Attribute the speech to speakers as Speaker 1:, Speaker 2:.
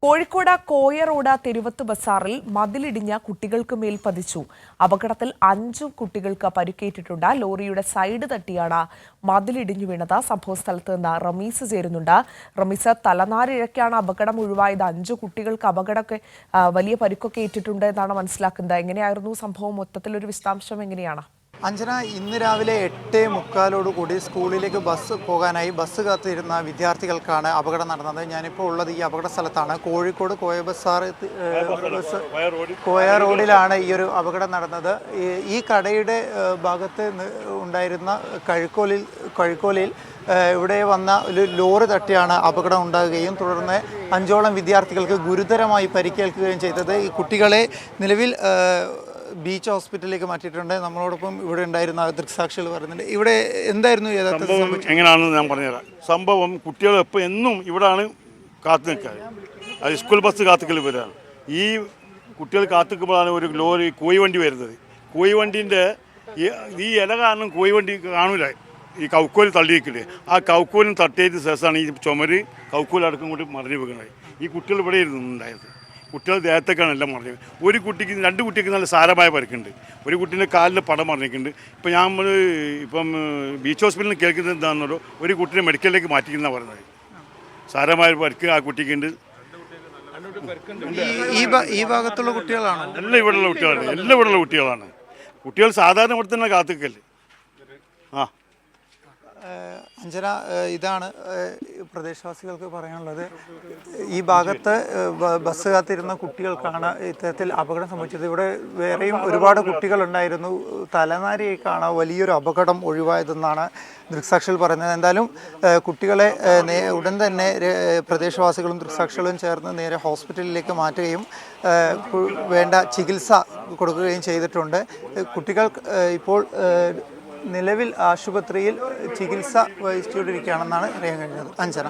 Speaker 1: Kozhikode Koya road തെരുവത്ത് ബസാറിൽ മതിലിടിഞ്ഞ കുട്ടികൾക്ക് മേൽ പതിച്ചു. അപകടത്തിൽ 5 കുട്ടികൾക്ക് പരിക്കേറ്റിട്ടുണ്ട്. ലോറിയുടെ സൈഡ് തട്ടിയാണ് മതിലിടിഞ്ഞു വീണത്. സംഭവസ്ഥലത്ത് നിന്ന് റമീസ് ചേരുന്നുണ്ട്. റമീസ്, തലനാരിഴയ്ക്കാണ് അപകടം ഒഴിവായത്. 5 കുട്ടികൾക്ക് അപകടമൊക്കെ വലിയ പരിക്കൊക്കെ ഏറ്റിട്ടുണ്ട് എന്നാണ് മനസ്സിലാക്കുന്നത്. എങ്ങനെയായിരുന്നു സംഭവം? മൊത്തത്തിലൊരു വിശദാംശം എങ്ങനെയാണ്?
Speaker 2: അഞ്ജന, ഇന്ന് രാവിലെ 8:45 സ്കൂളിലേക്ക് ബസ് പോകാനായി ബസ് കാത്തിരുന്ന വിദ്യാർത്ഥികൾക്കാണ് അപകടം നടന്നത്. ഞാനിപ്പോൾ ഉള്ളത് ഈ അപകട സ്ഥലത്താണ്. കോഴിക്കോട് കോയ റോഡിലാണ് ഈ ഒരു അപകടം നടന്നത്. ഈ കടയുടെ ഭാഗത്ത് ഉണ്ടായിരുന്ന കഴുക്കോലിൽ ഇവിടെ വന്ന ഒരു ലോറി തട്ടിയാണ് അപകടം ഉണ്ടാകുകയും തുടർന്ന് 5ഓളം വിദ്യാർത്ഥികൾക്ക് ഗുരുതരമായി പരിക്കേൽക്കുകയും ചെയ്തത്. ഈ കുട്ടികളെ നിലവിൽ ബീച്ച് ഹോസ്പിറ്റലിലേക്ക് മാറ്റിയിട്ടുണ്ട്. നമ്മളോടൊപ്പം ഇവിടെ ഉണ്ടായിരുന്ന ദൃക്സാക്ഷികൾ പറയുന്നുണ്ട്. ഇവിടെ എന്തായിരുന്നു
Speaker 3: സംഭവം എങ്ങനെയാണെന്ന് ഞാൻ പറഞ്ഞുതരാം. സംഭവം കുട്ടികൾ എന്നും ഇവിടെയാണ് കാത്തു നിൽക്കുക. അത് സ്കൂൾ ബസ് കാത്തുക്കൽ വരികയാണ്. ഈ കുട്ടികൾ കാത്തുനിൽക്കുമ്പോഴാണ് ഒരു ലോറി കോഴി വണ്ടി വരുന്നത്. കോഴി വണ്ടീൻ്റെ ഈ ഇല കാരണം കോഴി വണ്ടി കാണൂല. ഈ കൗക്കോൽ തള്ളിയിരിക്കില്ലേ, ആ കൗക്കോലിന് തട്ടിയതിന് ശേഷമാണ് ഈ ചുമര് കൗക്കോലടക്കം കൊണ്ട് മറിഞ്ഞു വെക്കുന്നത്. ഈ കുട്ടികൾ ഇവിടെ ഇരുന്നുണ്ടായത്. കുട്ടികൾ ദേഹത്തേക്കാണ് എല്ലാം മറിഞ്ഞത്. ഒരു കുട്ടിക്ക് 2 കുട്ടിക്ക് നല്ല സാരമായ പരിക്കുണ്ട്. ഒരു കുട്ടീൻ്റെ കാലിൽ പടം മറിഞ്ഞിട്ടുണ്ട്. ഇപ്പം ബീച്ച് ഹോസ്പിറ്റലിൽ കേൾക്കുന്നത് എന്താണെന്നോ, ഒരു കുട്ടീനെ മെഡിക്കലിലേക്ക് മാറ്റിക്കുന്ന പറഞ്ഞത്. സാരമായ പരിക്ക് ആ കുട്ടിക്കുണ്ട്.
Speaker 2: ഈ ഭാഗത്തുള്ള കുട്ടികളാണ്
Speaker 3: എല്ലാം ഇവിടെയുള്ള കുട്ടികളാണ്. കുട്ടികൾ സാധാരണ ഇവിടെ തന്നെ കാത്തുക്കല്ലേ.
Speaker 2: അഞ്ജന, ഇതാണ് പ്രദേശവാസികൾക്ക് പറയാനുള്ളത്. ഈ ഭാഗത്ത് ബസ് കാത്തിരുന്ന കുട്ടികൾക്കാണ് ഇത്തരത്തിൽ അപകടം സംഭവിച്ചത്. ഇവിടെ വേറെയും ഒരുപാട് കുട്ടികളുണ്ടായിരുന്നു. തലനാരിയേക്കാണ് വലിയൊരു അപകടം ഒഴിവായതെന്നാണ് ദൃക്സാക്ഷികൾ പറയുന്നത്. എന്തായാലും കുട്ടികളെ ഉടൻ തന്നെ പ്രദേശവാസികളും ദൃക്സാക്ഷികളും ചേർന്ന് നേരെ ഹോസ്പിറ്റലിലേക്ക് മാറ്റുകയും വേണ്ട ചികിത്സ കൊടുക്കുകയും ചെയ്തിട്ടുണ്ട്. കുട്ടികൾ ഇപ്പോൾ നിലവിൽ ആശുപത്രിയിൽ ചികിത്സ വഹിച്ചുകൊണ്ടിരിക്കുകയാണെന്നാണ് അറിയാൻ കഴിഞ്ഞത്. അഞ്ജന.